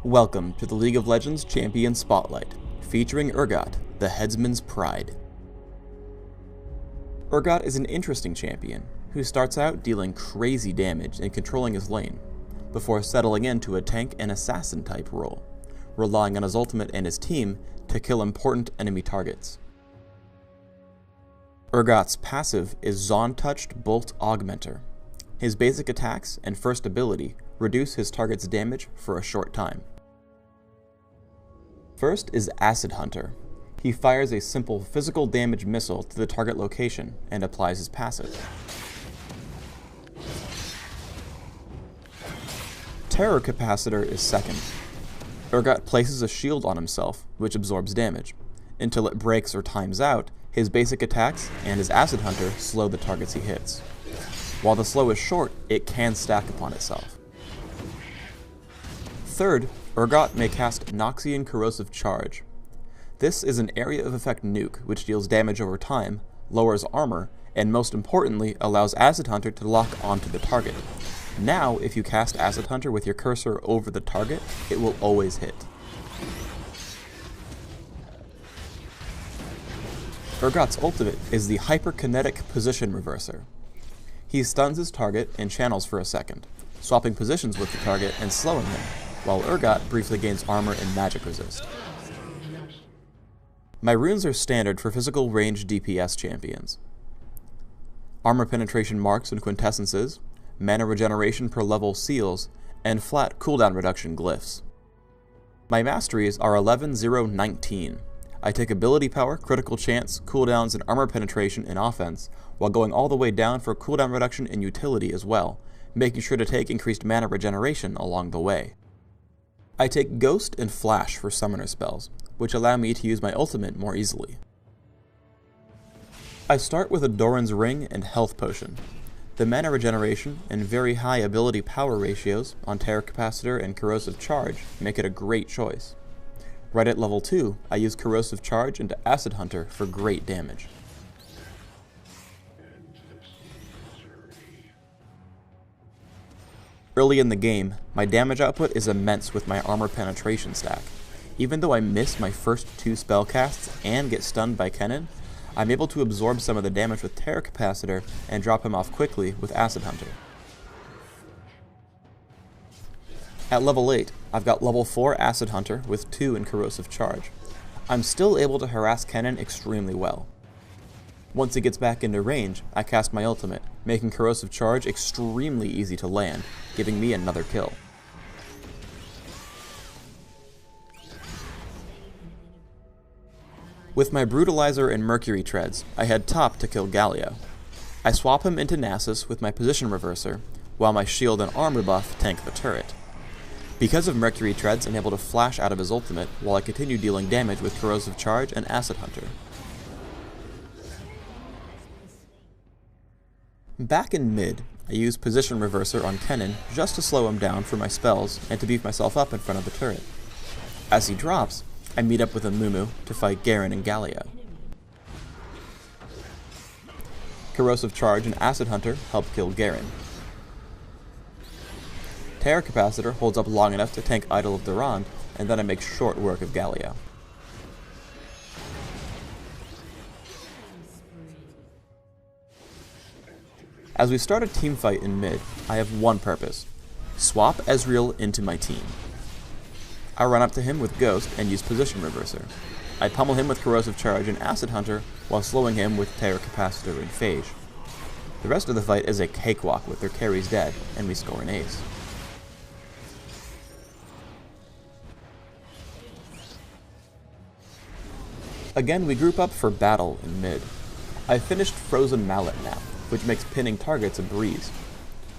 Welcome to the League of Legends Champion Spotlight, featuring Urgot, the Headsman's Pride. Urgot is an interesting champion, who starts out dealing crazy damage and controlling his lane, before settling into a tank and assassin type role, relying on his ultimate and his team to kill important enemy targets. Urgot's passive is Zon-Touched Bolt Augmenter. His basic attacks and first ability reduce his target's damage for a short time. First is Acid Hunter. He fires a simple physical damage missile to the target location and applies his passive. Terror Capacitor is second. Urgot places a shield on himself, which absorbs damage. Until it breaks or times out, his basic attacks and his Acid Hunter slow the targets he hits. While the slow is short, it can stack upon itself. Third, Urgot may cast Noxian Corrosive Charge. This is an area of effect nuke which deals damage over time, lowers armor, and most importantly allows Acid Hunter to lock onto the target. Now, if you cast Acid Hunter with your cursor over the target, it will always hit. Urgot's ultimate is the Hyperkinetic Position Reverser. He stuns his target and channels for a second, swapping positions with the target and slowing him, while Urgot briefly gains armor and magic resist. My runes are standard for physical range DPS champions. Armor penetration marks and quintessences, mana regeneration per level seals, and flat cooldown reduction glyphs. My masteries are 11, 0, 19. I take ability power, critical chance, cooldowns, and armor penetration in offense, while going all the way down for cooldown reduction and utility as well, making sure to take increased mana regeneration along the way. I take Ghost and Flash for summoner spells, which allow me to use my ultimate more easily. I start with a Doran's Ring and Health Potion. The mana regeneration and very high ability power ratios on Terror Capacitor and Corrosive Charge make it a great choice. Right at level 2, I use Corrosive Charge into Acid Hunter for great damage. Early in the game, my damage output is immense with my armor penetration stack. Even though I miss my first 2 spell casts and get stunned by Kennen, I'm able to absorb some of the damage with Terror Capacitor and drop him off quickly with Acid Hunter. At level 8, I've got level 4 Acid Hunter with 2 in Corrosive Charge. I'm still able to harass Kennen extremely well. Once he gets back into range, I cast my ultimate, making Corrosive Charge extremely easy to land, giving me another kill. With my Brutalizer and Mercury Treads, I head top to kill Galio. I swap him into Nasus with my Position Reverser, while my shield and armor buff tank the turret. Because of Mercury Treads, I'm able to flash out of his ultimate, while I continue dealing damage with Corrosive Charge and Acid Hunter. Back in mid, I use Position Reverser on Kennen just to slow him down for my spells and to beef myself up in front of the turret. As he drops, I meet up with Amumu to fight Garen and Galio. Corrosive Charge and Acid Hunter help kill Garen. Terror Capacitor holds up long enough to tank Idol of Durand, and then I make short work of Galio. As we start a teamfight in mid, I have one purpose: swap Ezreal into my team. I run up to him with Ghost and use Position Reverser. I pummel him with Corrosive Charge and Acid Hunter while slowing him with Terror Capacitor and Phage. The rest of the fight is a cakewalk with their carries dead, and we score an ace. Again, we group up for battle in mid. I've finished Frozen Mallet now, which makes pinning targets a breeze.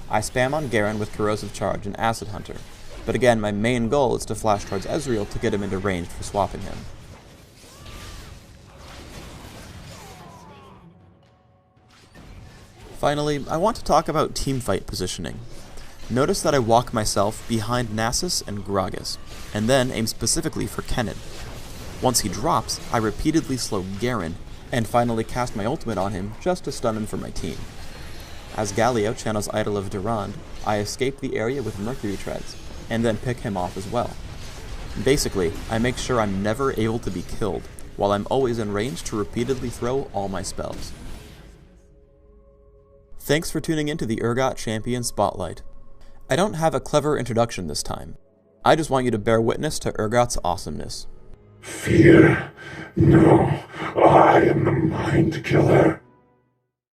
I spam on Garen with Corrosive Charge and Acid Hunter, but again my main goal is to flash towards Ezreal to get him into range for swapping him. Finally, I want to talk about teamfight positioning. Notice that I walk myself behind Nasus and Gragas, and then aim specifically for Kennen. Once he drops, I repeatedly slow Garen, and finally cast my ultimate on him just to stun him for my team. As Galio channels Idol of Durand, I escape the area with Mercury Treads, and then pick him off as well. Basically, I make sure I'm never able to be killed, while I'm always in range to repeatedly throw all my spells. Thanks for tuning in to the Urgot Champion Spotlight. I don't have a clever introduction this time. I just want you to bear witness to Urgot's awesomeness. Fear? No, I am the Mind Killer.